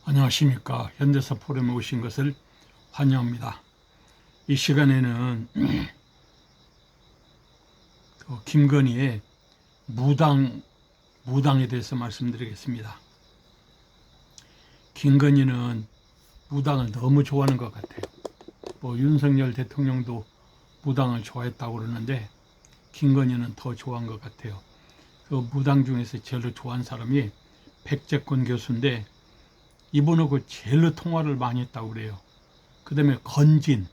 안녕하십니까. 현대사 포럼에 오신 것을 환영합니다. 이 시간에는 김건희의 무당에 대해서 말씀드리겠습니다. 김건희는 무당을 너무 좋아하는 것 같아요. 윤석열 대통령도 무당을 좋아했다고 그러는데 김건희는 더 좋아한 것 같아요. 그 무당 중에서 제일 좋아하는 사람이 백제권 교수인데 이분하고 제일 통화를 많이 했다고 그래요. 그 다음에 건진,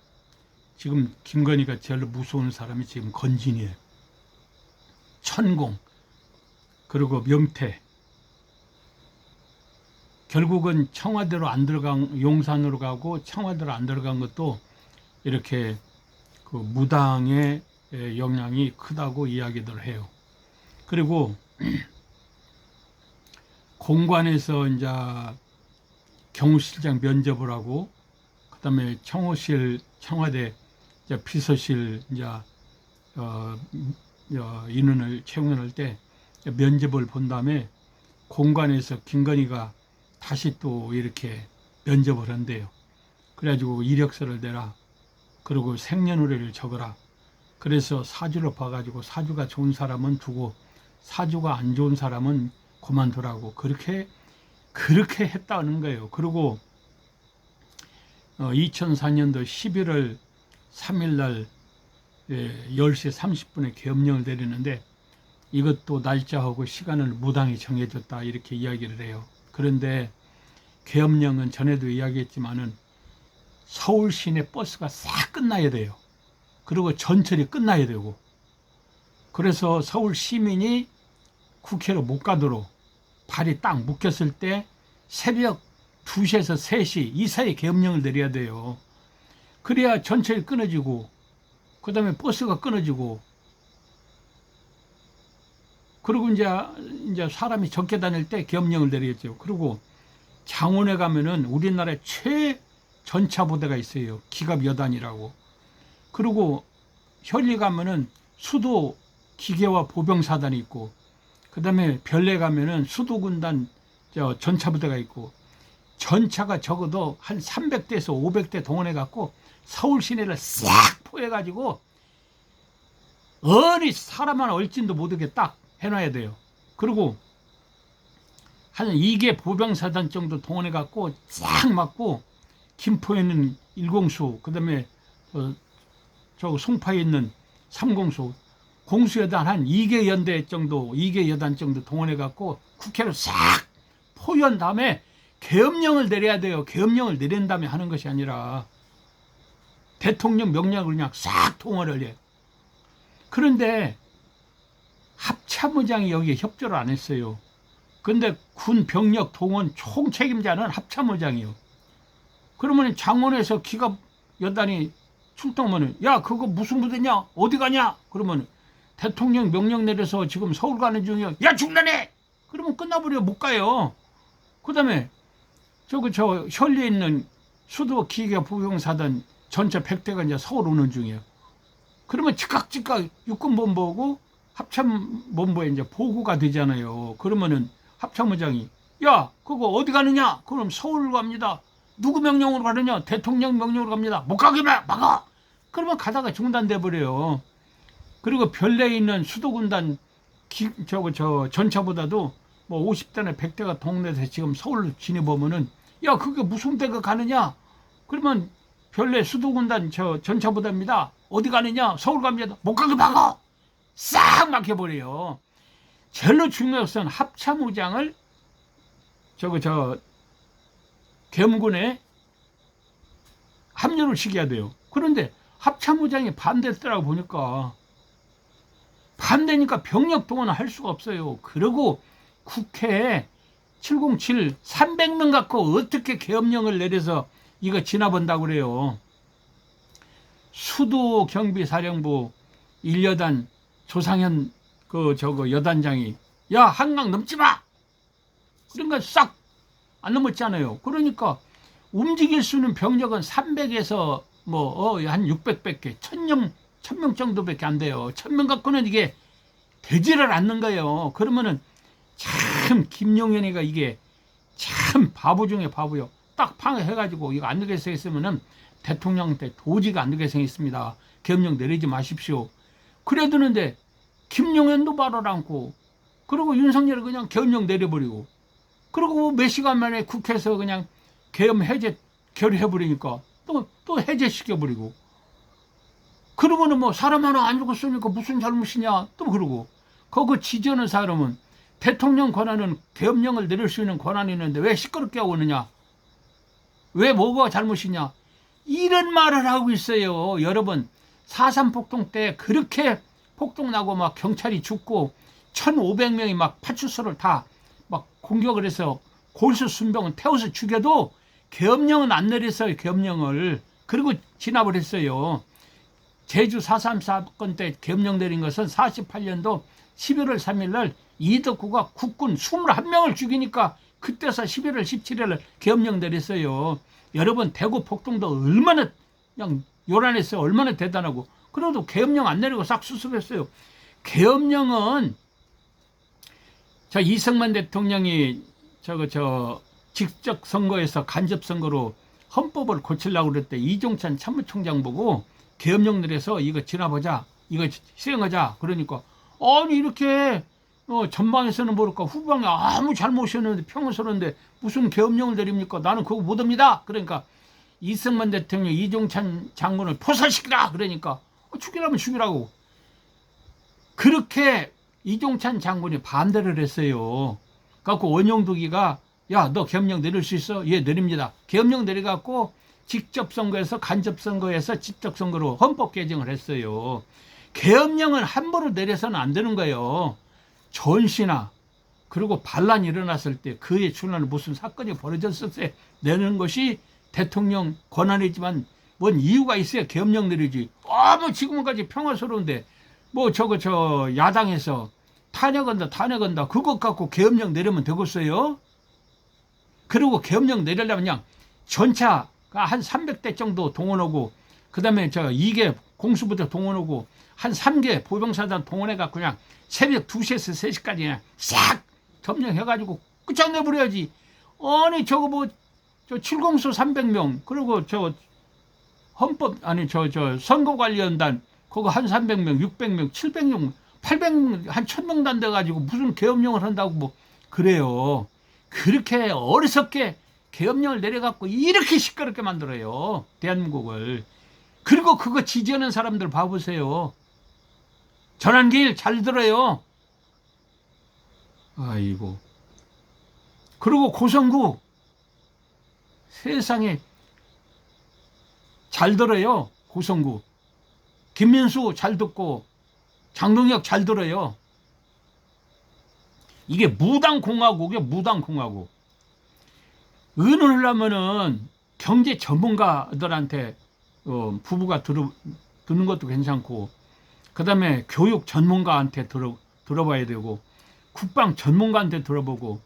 지금 김건희가 제일 무서운 사람이 지금 건진이에요. 천공, 그리고 명태. 결국은 청와대로 안 들어간, 용산으로 가고 청와대로 안 들어간 것도 이렇게 그 무당의 영향이 크다고 이야기들 해요. 그리고 공관에서 이제 경호실장 면접을 하고, 그 다음에 청와대 비서실 인원을 채용할 때 면접을 본 다음에 공관에서 김건희가 다시 또 이렇게 면접을 한대요. 그래가지고 이력서를 내라. 그리고 생년월일을 적어라. 그래서 사주를 봐가지고 사주가 좋은 사람은 두고 사주가 안 좋은 사람은 그만두라고 그렇게 했다는 거예요. 그리고 2004년도 11월 3일 날 10시 30분에 계엄령을 내리는데 이것도 날짜하고 시간을 무당이 정해줬다 이렇게 이야기를 해요. 그런데 계엄령은 전에도 이야기했지만은 서울 시내 버스가 싹 끝나야 돼요. 그리고 전철이 끝나야 되고, 그래서 서울 시민이 국회로 못 가도록 발이 딱 묶였을 때 새벽 2시에서 3시 이 사이에 계엄령을 내려야 돼요. 그래야 전철이 끊어지고, 그 다음에 버스가 끊어지고, 그리고 이제 사람이 적게 다닐 때 계엄령을 내리겠죠. 그리고 장원에 가면은 우리나라의 최전차 부대가 있어요. 기갑 여단이라고. 그리고 현리 가면은 수도 기계화 보병사단이 있고, 그 다음에 별내 가면은 수도군단 전차부대가 있고, 전차가 적어도 한 300대에서 500대 동원해 갖고 서울 시내를 싹 포해가지고 어디 사람 하나 얼진도 못하게 딱 해놔야 돼요. 그리고 한 2개 보병사단 정도 동원해 갖고 싹 맞고, 김포에 있는 1공수, 그 다음에 저 송파에 있는 3공수, 공수여단 한 2개 연대 정도, 2개 여단 정도 동원해 갖고 국회로 싹 포위한 다음에 계엄령을 내려야 돼요. 계엄령을 내린 다음에 하는 것이 아니라 대통령 명령을 그냥 싹 통화를 해요. 그런데 합참의장이 여기에 협조를 안 했어요. 근데 군 병력 동원 총 책임자는 합참의장이요. 그러면 장원에서 기갑 여단이 출동하면, 야, 그거 무슨 부대냐? 어디 가냐? 그러면 대통령 명령 내려서 지금 서울 가는 중이야. 야, 중단해! 그러면 끝나버려. 못 가요. 그 다음에 저 현리에 있는 수도 기계 보병사단 전체 100대가 이제 서울 오는 중이에요. 그러면 즉각 육군본부하고 합참본부에 이제 보고가 되잖아요. 그러면은 합참의장이, 야, 그거 어디 가느냐? 그럼 서울 갑니다. 누구 명령으로 가느냐? 대통령 명령으로 갑니다. 못 가게 막아! 그러면 가다가 중단돼 버려요. 그리고 별내에 있는 수도군단 전차보다도 뭐 50대나 100대가 동네에서 지금 서울 진입하면은, 야, 그게 무슨 대가 가느냐? 그러면 별내 수도군단 전차보다입니다. 어디 가느냐? 서울 갑니다. 못 가게 막아! 싹 막혀버려요. 제일로 중요한 것은 합참의장을 계엄군에 합류를 시켜야 돼요. 그런데 합참의장이 반대했더라고 보니까, 반대니까 병력 동원을 할 수가 없어요. 그리고 국회에 707 300명 갖고 어떻게 계엄령을 내려서 이거 지나본다고 그래요. 수도경비사령부 1여단 조상현 여단장이, 야, 한강 넘지 마! 그러니까 싹 안 넘었잖아요. 그러니까 움직일 수 있는 병력은 300에서 한 600밖에 1000명 정도밖에 안 돼요. 1000명 갖고는 이게 되지를 않는 거예요. 그러면은 참 김용현이가 이게 참 바보 중에 바보요. 딱 방해해가지고 이거 안 되게 생겼으면은 대통령 때 도지가 안 되게 생겼습니다. 계엄령 내리지 마십시오. 그래 두는데 김용현도 말을 않고, 그리고 윤석열을 그냥 계엄령 내려버리고, 그리고 몇 시간 만에 국회에서 그냥 계엄 해제 결의해버리니까 또 해제시켜버리고, 그러고는 뭐 사람 하나 안 죽었으니까 무슨 잘못이냐 또 그러고, 그거 지지하는 사람은 대통령 권한은 계엄령을 내릴 수 있는 권한이 있는데 왜 시끄럽게 하고 있느냐, 왜 뭐가 잘못이냐, 이런 말을 하고 있어요. 여러분, 4.3 폭동 때 그렇게 폭동 나고 막 경찰이 죽고 1,500명이 막 파출소를 다 막 공격을 해서 골수 순병은 태워서 죽여도 계엄령은 안 내렸어요. 계엄령을. 그리고 진압을 했어요. 제주 4.3 사건 때 계엄령 내린 것은 48년도 11월 3일 날 이덕구가 국군 21명을 죽이니까 그때서 11월 17일 날 계엄령 내렸어요. 여러분, 대구 폭동도 얼마나 그냥 요란했어요. 얼마나 대단하고. 그래도 계엄령 안 내리고 싹 수습했어요. 계엄령은 이승만 대통령이 직접 선거에서 간접 선거로 헌법을 고치려고 그랬대. 이종찬 참모총장 보고 계엄령 내려서 이거 지나보자, 이거 시행하자. 그러니까 아니 이렇게 전방에서는 모를까 후방에 아무 잘못이 없는데 평화스러운데 무슨 계엄령을 내립니까? 나는 그거 못합니다. 그러니까 이승만 대통령 이종찬 장군을 포살시키라. 그러니까 죽이라면 죽이라고. 그렇게 이종찬 장군이 반대를 했어요. 그래갖고 원용두기가 야, 너 계엄령 내릴 수 있어? 예, 내립니다. 계엄령 내려갖고 직접 선거에서 간접 선거에서 직접 선거로 헌법 개정을 했어요. 계엄령은 함부로 내려서는 안 되는 거예요. 전시나 그리고 반란이 일어났을 때 그에 준하는 무슨 사건이 벌어졌을 때 내는 것이 대통령 권한이지만 뭔 이유가 있어야 계엄령 내리지. 뭐 지금까지 평화스러운데 뭐 야당에서 탄핵한다 그것 갖고 계엄령 내리면 되겠어요? 그리고 계엄령 내리려면 그냥 전차 한 300대 정도 동원하고, 그 다음에 2개 공수부대 동원하고 한 3개 보병사단 동원해갖고 그냥 새벽 2시에서 3시까지 그냥 싹 점령해가지고 끝장내버려야지. 아니 7공수 300명 그리고 헌법 선거관리연단 그거 한 300명 600명 700명 800명 한 1000명단 돼가지고 무슨 계엄령을 한다고 뭐 그래요. 그렇게 어리석게 계엄령을 내려갖고 이렇게 시끄럽게 만들어요, 대한민국을. 그리고 그거 지지하는 사람들 봐보세요. 전환길 잘 들어요. 아이고. 그리고 고성구 세상에 잘 들어요. 고성구 김민수 잘 듣고 장동혁 잘 들어요. 이게 무당공화국이에요. 무당공화국. 의논을 하면은 경제 전문가들한테 부부가 듣는 것도 괜찮고, 그 다음에 교육 전문가한테 들어봐야 되고, 국방 전문가한테 들어보고,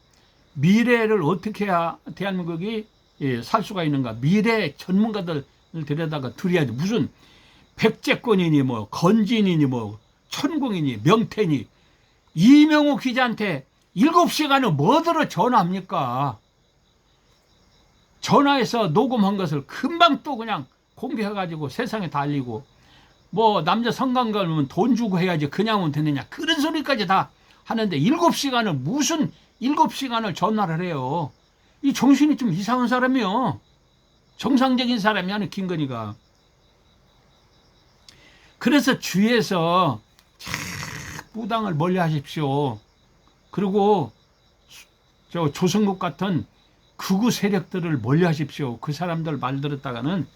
미래를 어떻게 해야 대한민국이 살 수가 있는가, 미래 전문가들 데려다가 들여야지. 무슨 백제권이니 뭐 건진이니 뭐 천공이니 명태니 이명호 기자한테 7시간을 뭐들어 전화합니까? 전화해서 녹음한 것을 금방 또 그냥 공개해가지고 세상에 다 알리고, 뭐 남자 성관 가면 돈 주고 해야지 그냥 오면 되느냐, 그런 소리까지 다 하는데 7시간을 무슨 7시간을 전화를 해요. 이 정신이 좀 이상한 사람이요. 정상적인 사람이 아니 김건희가. 그래서 주위에서 무당을 멀리 하십시오. 그리고 조성국 같은 극우 세력들을 멀리 하십시오. 그 사람들 말 들었다가는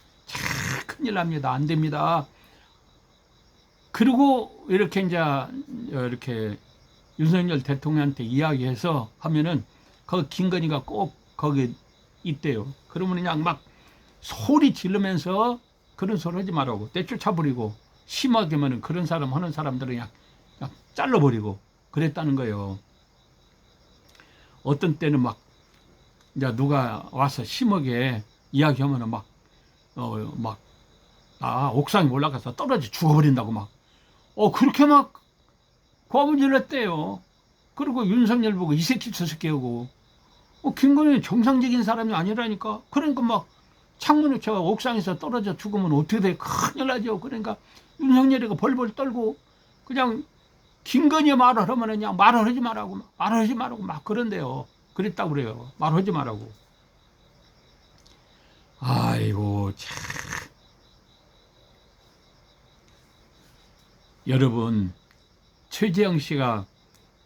큰일 납니다. 안 됩니다. 그리고 이렇게 이렇게 윤석열 대통령한테 이야기해서 하면은 그 김건희가 꼭 거기 있대요. 그러면 그냥 막 소리 지르면서 그런 소리 하지 말라고 내쫓아버리고, 심하게면은 그런 사람 하는 사람들은 그냥 잘라버리고 그랬다는 거예요. 어떤 때는 막 이제 누가 와서 심하게 이야기하면은 옥상에 올라가서 떨어져 죽어버린다고 그렇게 막 고함을 질렀대요. 그리고 윤석열 보고 이 새끼 저 새끼 하고, 김건희는 정상적인 사람이 아니라니까. 그러니까 막 창문에 저 옥상에서 떨어져 죽으면 어떻게 돼? 큰일 나죠. 그러니까 윤석열이가 벌벌 떨고 그냥 김건희 말을 하면 그냥 말을 하지 말라고 막 그런데요. 그랬다고 그래요. 말하지 말라고. 아이고 참. 여러분, 최재형 씨가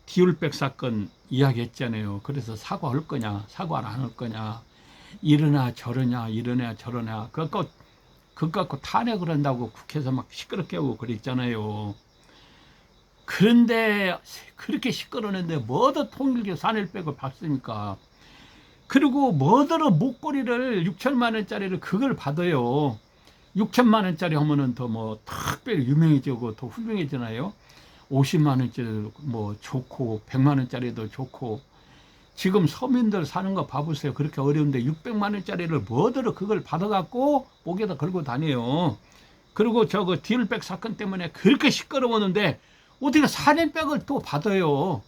디올백 사건 이야기했잖아요. 그래서 사과할 거냐, 사과를 안 할 거냐, 이러냐 저러냐, 그거 갖고 탄핵을 한다고 국회에서 막 시끄럽게 하고 그랬잖아요. 그런데 그렇게 시끄러웠는데 뭐더 통일교 산일백을 받습니까? 그리고 뭐더러 목걸이를 6천만 원짜리를 그걸 받아요. 6천만 원짜리 하면은 더 뭐 특별히 유명해지고 더 훌륭해지나요? 50만 원짜리도 뭐 좋고 100만 원짜리도 좋고. 지금 서민들 사는 거 봐보세요. 그렇게 어려운데 600만 원짜리를 뭐더러 그걸 받아갖고 목에다 걸고 다녀요. 그리고 저거 디올백 사건 때문에 그렇게 시끄러웠는데 어떻게 산일백을 또 받아요.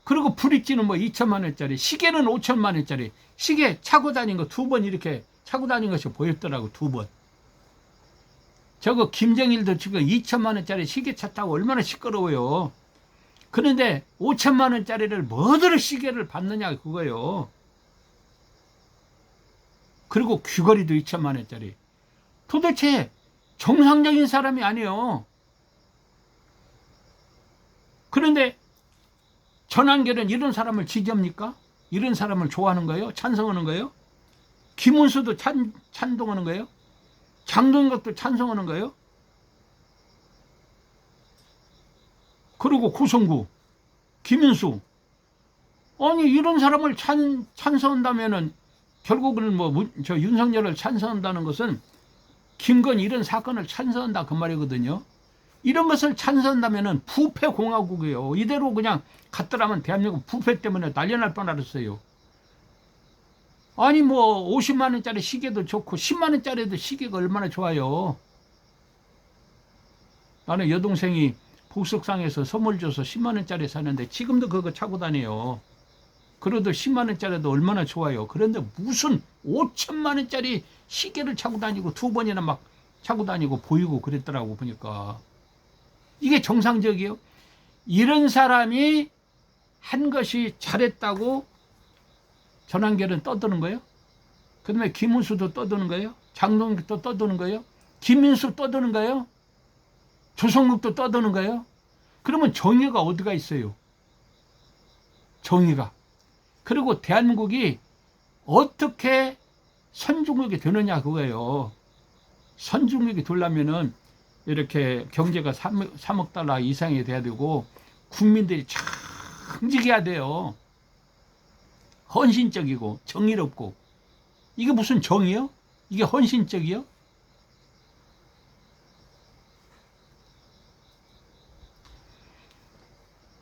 그리고 브릿지는 뭐 2천만 원짜리, 시계는 5천만 원짜리, 시계 차고 다닌 거 2번 이렇게 차고 다닌 것이 보였더라고. 2번. 저거 김정일도 지금 2천만 원짜리 시계 찼다고 얼마나 시끄러워요. 그런데 5천만 원짜리를 뭐더러 시계를 받느냐 그거예요. 그리고 귀걸이도 2천만 원짜리. 도대체 정상적인 사람이 아니에요. 그런데 전한결은 이런 사람을 지지합니까? 이런 사람을 좋아하는 거예요? 찬성하는 거예요? 김은수도 찬동하는 거예요? 장동혁도 찬성하는 거예요? 그리고 구성구, 김인수. 아니 이런 사람을 찬성한다면은 결국은 뭐 저 윤석열을 찬성한다는 것은 김건희 이런 사건을 찬성한다 그 말이거든요. 이런 것을 찬성한다면은 부패 공화국이에요. 이대로 그냥 갔더라면 대한민국 부패 때문에 난리 날 뻔했어요. 아니 뭐 50만 원짜리 시계도 좋고 10만 원짜리도 시계가 얼마나 좋아요. 나는 여동생이 복석상에서 선물 줘서 10만 원짜리 샀는데 지금도 그거 차고 다녀요. 그래도 10만 원짜리도 얼마나 좋아요. 그런데 무슨 5천만 원짜리 시계를 차고 다니고 2번이나 막 차고 다니고 보이고 그랬더라고 보니까. 이게 정상적이에요? 이런 사람이 한 것이 잘했다고 전한결은 떠드는 거예요? 그 다음에 김은수도 떠드는 거예요? 장동혁도 떠드는 거예요? 김민수 떠드는 거예요? 조성국도 떠드는 거예요? 그러면 정의가 어디가 있어요? 정의가. 그리고 대한민국이 어떻게 선진국이 되느냐 그거예요. 선진국이 되려면은 이렇게 경제가 3억 달러 이상이 돼야 되고 국민들이 정직해야 돼요. 헌신적이고 정의롭고. 이게 무슨 정의요? 이게 헌신적이요?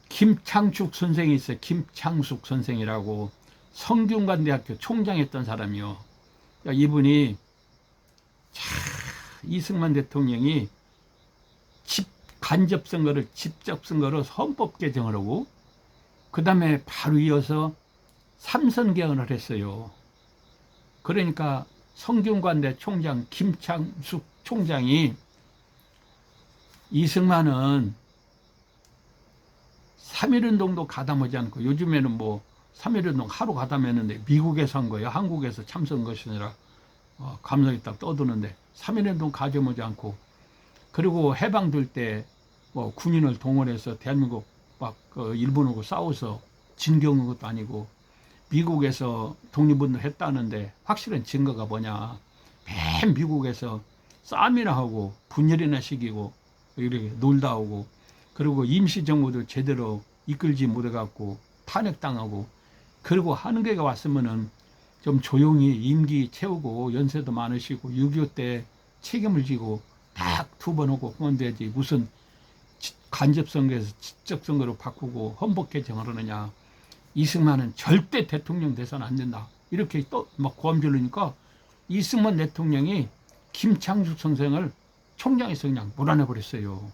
김창숙 선생이 있어요. 김창숙 선생이라고 성균관대학교 총장했던 사람이요. 이분이 이승만 대통령이 간접선거를 직접선거로 헌법 개정을 하고 그 다음에 바로 이어서 삼선 개헌을 했어요. 그러니까 성균관대 총장 김창숙 총장이 이승만은 3.1운동도 가담하지 않고 요즘에는 뭐 3.1운동 하루 가담했는데 미국에서 한 거예요. 한국에서 참석한 것이 아니라 감성이 딱 떠드는데 3.1운동 가담하지 않고 그리고 해방될 때 뭐 군인을 동원해서 대한민국 막 일본하고 싸워서 진격한 것도 아니고 미국에서 독립운동 했다는데 확실한 증거가 뭐냐. 맨 미국에서 싸움이나 하고 분열이나 시키고 이렇게 놀다 오고 그리고 임시정부도 제대로 이끌지 못해갖고 탄핵당하고 그리고 한국에 왔으면은 좀 조용히 임기 채우고 연세도 많으시고 6.25 때 책임을 지고 딱 2번 하고 그만 되지 무슨 간접선거에서 직접선거로 바꾸고 헌법 개정을 하느냐. 이승만은 절대 대통령 돼서는 안 된다. 이렇게 또 막 고함 지르니까 이승만 대통령이 김창숙 선생을 총장에서 그냥 몰아내버렸어요.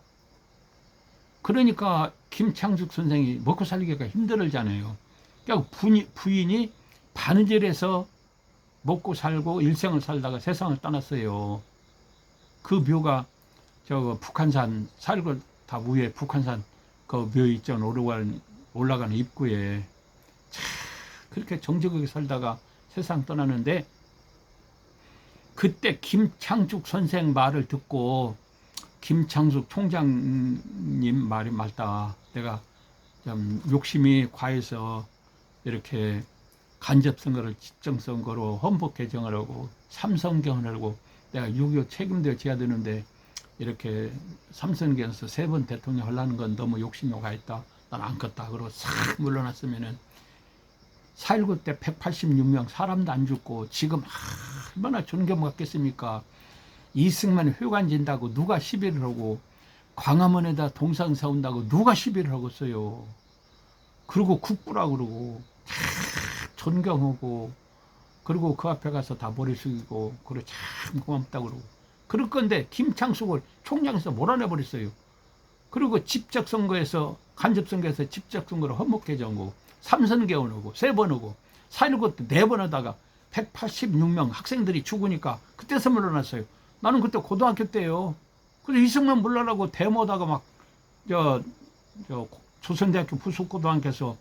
그러니까 김창숙 선생이 먹고 살기가 힘들잖아요. 그러니까 부인이 바느질해서 먹고 살고 일생을 살다가 세상을 떠났어요. 그 묘가 저 북한산 살고 다 위에 북한산 그 묘 있잖아. 올라가는 입구에 참 그렇게 정직하게 살다가 세상 떠나는데, 그때 김창숙 선생 말을 듣고, 김창숙 총장님 말이 맞다. 내가 좀 욕심이 과해서 이렇게 간접선거를 직정선거로 헌법 개정을 하고 삼성경을 하고 내가 6.25 책임져 져야 되는데 이렇게 삼성경에서 3번 대통령 하려는 건 너무 욕심이 과했다. 난 안 컸다. 그러고 싹 물러났으면은 4.19 때 186명 사람도 안 죽고 지금 얼마나 존경받겠습니까? 이승만 회관 진다고 누가 시비를 하고, 광화문에다 동상 세운다고 누가 시비를 하고 있어요. 그리고 국부라 그러고 존경하고, 그리고 그 앞에 가서 다 머리 숙이고, 그리고 참 고맙다 그러고. 그럴 건데 김창숙을 총장에서 몰아내버렸어요. 그리고 직접선거에서, 간접선거에서 직접선거를 헌법 개정하고 3선 개헌하고 3번 하고 4.19 때 4번 하다가 186명 학생들이 죽으니까 그때서 물러났어요. 나는 그때 고등학교 때요. 그래서 이승만 물러나고 데모다가 막 조선대학교 부속고등학교에서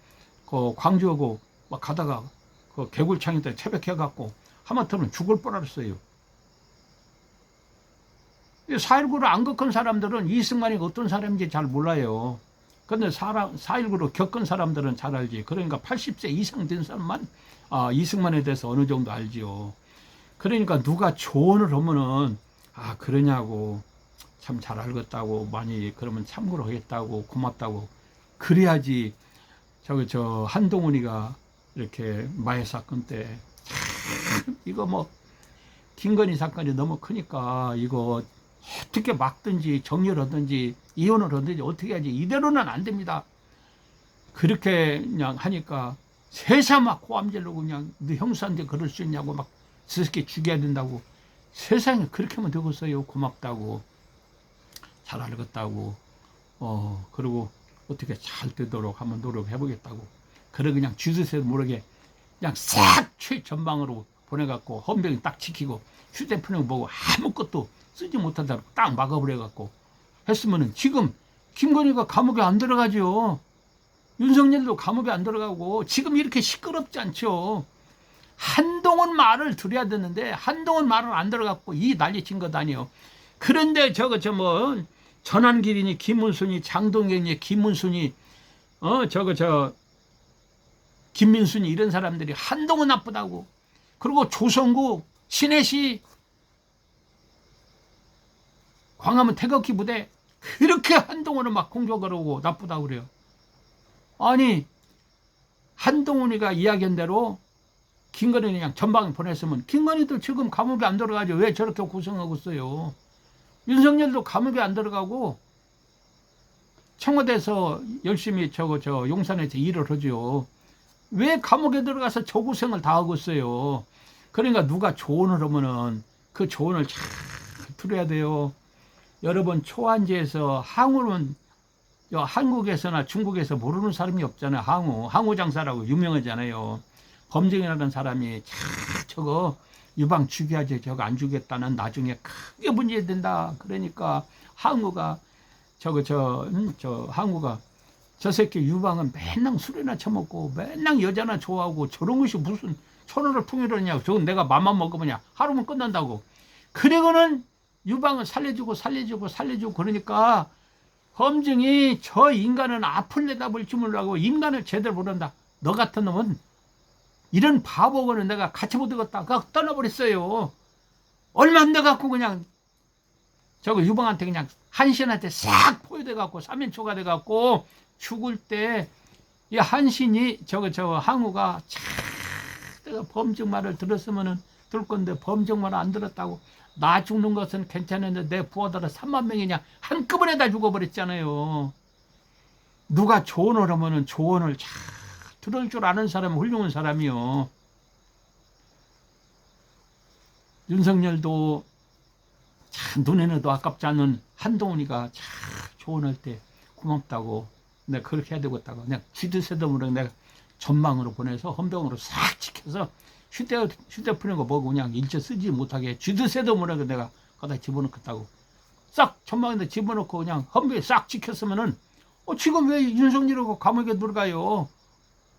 그 광주하고 막 가다가 그 개굴창에 때 채백해갖고 하마터면 죽을 뻔했어요. 4.19를 안 겪은 사람들은 이승만이 어떤 사람인지 잘 몰라요. 근데 4.19로 겪은 사람들은 잘 알지. 그러니까 80세 이상 된 사람만 이승만에 대해서 어느 정도 알지요. 그러니까 누가 조언을 하면은 그러냐고, 참 잘 알겠다고, 많이 그러면 참고로 하겠다고, 고맙다고. 그래야지. 저 한동훈이가 이렇게 마해 사건 때 이거 뭐 김건희 사건이 너무 크니까 이거 어떻게 막든지 정리를 하든지 이혼을 하든지 어떻게 하지, 이대로는 안 됩니다. 그렇게 그냥 하니까 세상 막 고함 지르고, 그냥 너 형수한테 그럴 수 있냐고, 막 스스로 죽여야 된다고. 세상에 그렇게 하면 되겠어요. 고맙다고, 잘 알겠다고, 그리고 어떻게 잘 되도록 한번 노력해 보겠다고. 그래 그냥 쥐듯이 모르게 그냥 싹 최전방으로 보내갖고 헌병이 딱 지키고 휴대폰을 보고 아무것도 쓰지 못한다고 딱 막아버려갖고 했으면은 지금 김건희가 감옥에 안 들어가죠. 윤석열도 감옥에 안 들어가고 지금 이렇게 시끄럽지 않죠. 한동훈 말을 들어야 되는데 한동훈 말을 안 들어갖고 이 난리 친 것 아니에요. 그런데 전한길이니 김문순이, 장동경이, 김문순이, 김민순이, 이런 사람들이 한동훈 나쁘다고, 그리고 조성구, 신혜시, 광화문 태극기 부대 그렇게 한동훈을 막 공격을 하고 나쁘다고 그래요. 아니, 한동훈이가 이야기한 대로 김건희는 그냥 전방에 보냈으면 김건희도 지금 감옥에 안 들어가죠. 왜 저렇게 고생하고 있어요. 윤석열도 감옥에 안 들어가고 청와대에서 열심히 용산에서 일을 하죠. 왜 감옥에 들어가서 저 고생을 다 하고 있어요. 그러니까 누가 조언을 하면은 그 조언을 잘 들어야 돼요. 여러분, 초안지에서 항우는 한국에서나 중국에서 모르는 사람이 없잖아요. 항우 장사라고 유명하잖아요. 범죄인이라는 사람이 저거 유방 죽여야지, 저거 안 죽였다는 나중에 크게 문제된다. 그러니까 항우가 항우가 저 새끼 유방은 맨날 술이나 처먹고 맨날 여자나 좋아하고 저런 것이 무슨 천하를 풍요로냐고. 저건 내가 맘만 먹으면 하루면 끝난다고. 그리고는 유방을 살려주고 그러니까 검증이 저 인간은 앞을 내다볼 줄 모르고 인간을 제대로 모른다. 너 같은 놈은 이런 바보고는 내가 같이 못 되겠다. 그거 떠나버렸어요. 얼마 안 돼갖고 그냥 유방한테 그냥 한신한테 싹 포효돼갖고 3인초가 돼갖고 죽을 때 이 한신이 항우가 내가 범증 말을 들었으면은 들 건데 범증 말을 안 들었다고. 나 죽는 것은 괜찮은데 내 부하들은 3만 명이냐 한꺼번에 다 죽어버렸잖아요. 누가 조언을 하면은 조언을 잘 들을 줄 아는 사람은 훌륭한 사람이요. 윤석열도 참 눈에는 아깝지 않은 한동훈이가 참 조언할 때 고맙다고, 내가 그렇게 해야 되겠다고, 내가 쥐도새도 모르게 내가 전망으로 보내서 헌병으로 싹 지켜서 휴대폰인 거 보고 그냥 일체 쓰지 못하게 쥐도 새도 못하게 내가 거기다 집어넣겠다고 싹 전망에다 집어넣고 그냥 헌병에 싹 지켰으면은 지금 왜 윤석열하고 감옥에 들어가요?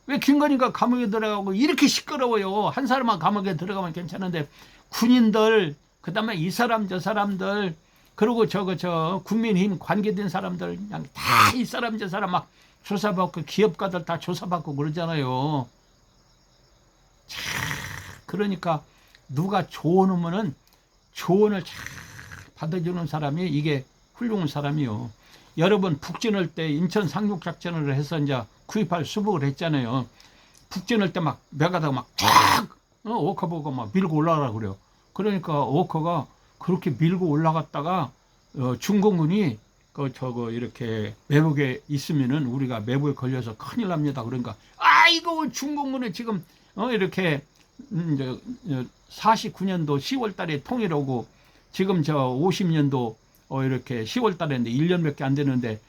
왜 김건희가 감옥에 들어가고 이렇게 시끄러워요? 한 사람만 감옥에 들어가면 괜찮은데 군인들 그다음에 이 사람 저 사람들 그리고 저 국민힘 관계된 사람들 그냥 다 이 사람 저 사람 막 조사받고 기업가들 다 조사받고 그러잖아요. 참 그러니까 누가 조언하면은 조언을 잘 받아주는 사람이 이게 훌륭한 사람이요. 여러분 북진할 때 인천 상륙작전을 해서 이제 9.28 수복을 했잖아요. 북진할 때 막 매가다가 막쫙 워커 보고 막 밀고 올라가라 그래요. 그러니까 워커가 그렇게 밀고 올라갔다가 중공군이 이렇게 매복에 있으면은 우리가 매복에 걸려서 큰일 납니다. 그러니까 아이고 중공군은 지금 이렇게 49년도 10월 달에 통일하고 지금 50년도 이렇게 10월 달에 했는데 1년밖에 안 되는데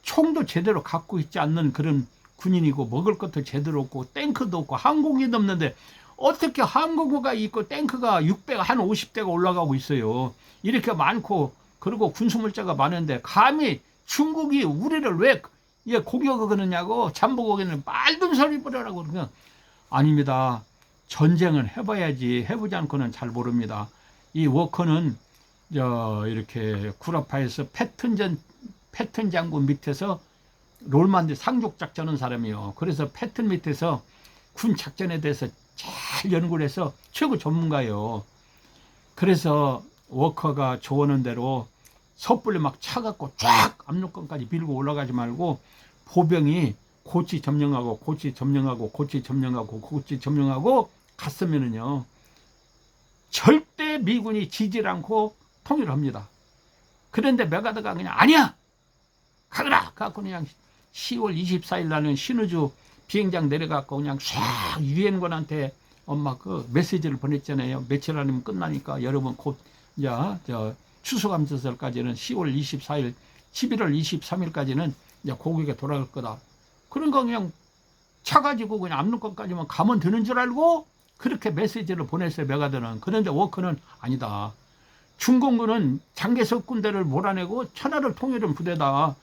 총도 제대로 갖고 있지 않는 그런 군인이고 먹을 것도 제대로 없고 탱크도 없고 항공기도 없는데 어떻게 항공기가 있고 탱크가 600, 한 50대가 올라가고 있어요. 이렇게 많고 그리고 군수물자가 많은데 감히 중국이 우리를 왜 공격을 그러냐고 잠복하기는 말든 소리 버려라고 그러면 아닙니다. 전쟁은 해봐야지 해보지 않고는 잘 모릅니다. 이 워커는 이렇게 구라파에서 패튼 장군 밑에서 롤만드 상륙작전한 사람이요. 그래서 패튼 밑에서 군 작전에 대해서 잘 연구를 해서 최고 전문가예요. 그래서 워커가 조언한 대로 섣불리 막 차갖고 쫙 압록강까지 밀고 올라가지 말고 보병이 고치 점령하고 갔으면은요 절대 미군이 지질 않고 통일을 합니다. 그런데 메가드가 그냥 아니야 가거라 갖고 그냥 10월 24일 날은 신의주 비행장 내려갖고 그냥 싹 유엔군한테 엄마 그 메시지를 보냈잖아요. 며칠 아니면 끝나니까 여러분 곧 이제 추수감사절까지는 10월 24일 11월 23일까지는 이제 고국에 돌아갈 거다. 그러니까 그냥 차 가지고 그냥 압록강까지만 가면 되는 줄 알고 그렇게 메시지를 보냈어요. 메가드는. 그런데 워커는 아니다. 중공군은 장개석 군대를 몰아내고 천하를 통일한 부대다.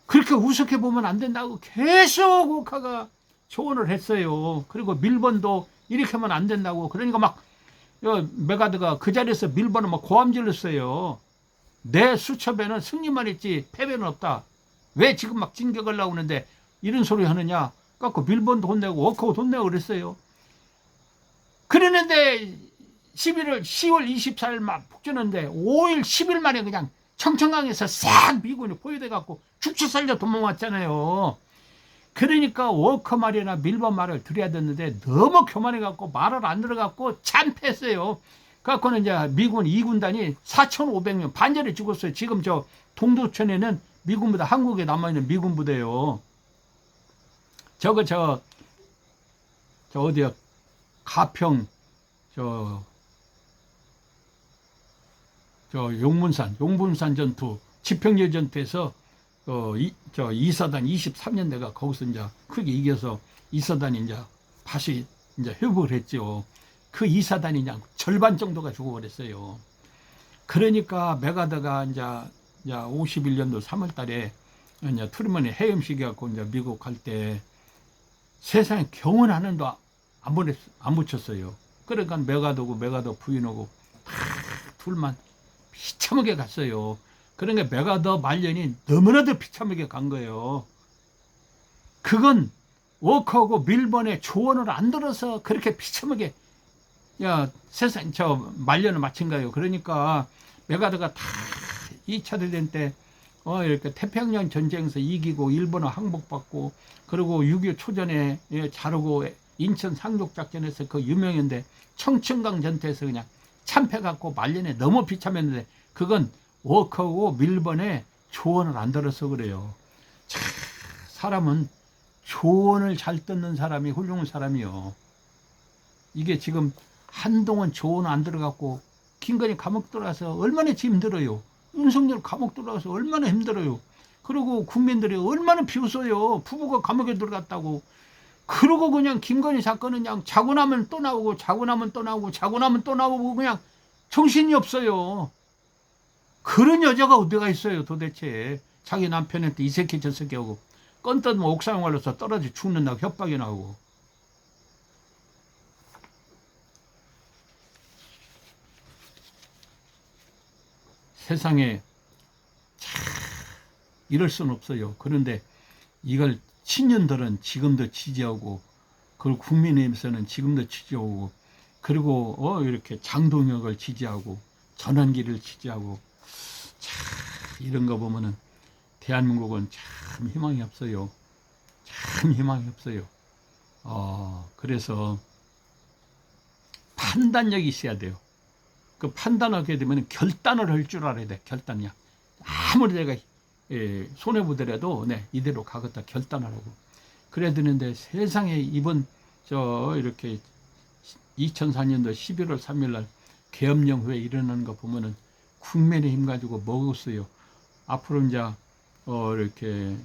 그렇게 우습게 보면 안 된다고 계속 워커가 조언을 했어요. 그리고 밀번도 이렇게 하면 안 된다고. 그러니까 막 메가드가 그 자리에서 밀번을 막 고함질렀어요. 내 수첩에는 승리만 있지 패배는 없다. 왜 지금 막 진격하려고 하는데 이런 소리 하느냐. 갖고 밀번도 혼내고 워커도 혼내고 그랬어요. 그랬는데 10월 24일 막 북전했는데 5일 10일 만에 그냥 청천강에서 싹 미군이 포위돼 갖고 죽지 살려 도망왔잖아요. 그러니까 워커 말이나 밀번 말을 들어야 됐는데 너무 교만해 갖고 말을 안 들어갖고 참패했어요. 그래갖고는 이제 미군 2군단이 4,500명 반절이 죽었어요. 지금 동두천에는 미군 부대, 한국에 남아있는 미군 부대요. 어디야 가평 용문산 전투 지평리 전투에서 이사단 23년대가 거기서 이제 크게 이겨서 이사단이 이제 다시 이제 회복을 했죠. 그 이사단이 그냥 절반 정도가 죽어버렸어요. 그러니까 메가드가 이제 51년도 3월달에 이제 트루먼이 해임시켜갖고 이제 미국 갈 때 세상에 경원 하나도 안 붙였어요. 그러니까 메가드 부인하고 다 둘만 비참하게 갔어요. 그러니까 메가드 말년이 너무나도 비참하게 간 거예요. 그건 워커하고 밀번의 조언을 안 들어서 그렇게 비참하게 세상 말년을 마친 거예요. 그러니까 메가드가 다 2차 대전 때 이렇게 태평양 전쟁에서 이기고 일본어 항복받고 그리고 6.25 초전에 자르고 인천 상륙작전에서 그 유명한데 청천강 전투에서 그냥 참패갖고 말년에 너무 비참했는데 그건 워커하고 밀번의 조언을 안 들어서 그래요. 참, 사람은 조언을 잘 듣는 사람이 훌륭한 사람이요. 이게 지금 한동안 조언 안 들어갖고 김건희 감옥 들어가서 얼마나 힘들어요. 윤석열 감옥 들어가서 얼마나 힘들어요. 그리고 국민들이 얼마나 비웃어요. 부부가 감옥에 들어갔다고. 그러고 그냥 김건희 사건은 그냥 자고 나면 또 나오고 자고 나면 또 나오고 자고 나면 또 나오고 그냥 정신이 없어요. 그런 여자가 어디가 있어요 도대체. 자기 남편한테 이 새끼 저 새끼 하고 건너면 옥상 올라서 떨어져 죽는다고 협박이 나오고. 세상에 이럴 수는 없어요. 그런데 이걸 친년들은 지금도 지지하고, 그리고 국민의힘에서는 지금도 지지하고, 그리고 이렇게 장동혁을 지지하고 전환기를 지지하고. 참 이런 거 보면은 대한민국은 참 희망이 없어요. 참 희망이 없어요. 그래서 판단력이 있어야 돼요. 그 판단하게 되면 결단을 할 줄 알아야 돼. 결단이야. 아무리 내가 손해 보더라도 이대로 가겠다 결단하라고. 그래야 되는데 세상에 이번 이렇게 2004년도 11월 3일 날 계엄령 후에 일어나는 거 보면은 국민의힘 가지고 먹었어요. 앞으로 이제 이렇게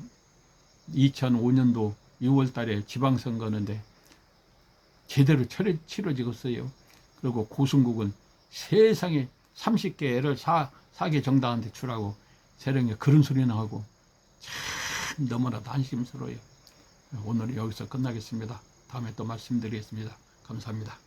2005년도 6월 달에 지방선거는데 제대로 치러지겠어요. 그리고 고승국은 세상에 30개를 4개 정당한테 주라고 세령에 그런 소리나 하고. 참 너무나도 안심스러워요. 오늘은 여기서 끝나겠습니다. 다음에 또 말씀드리겠습니다. 감사합니다.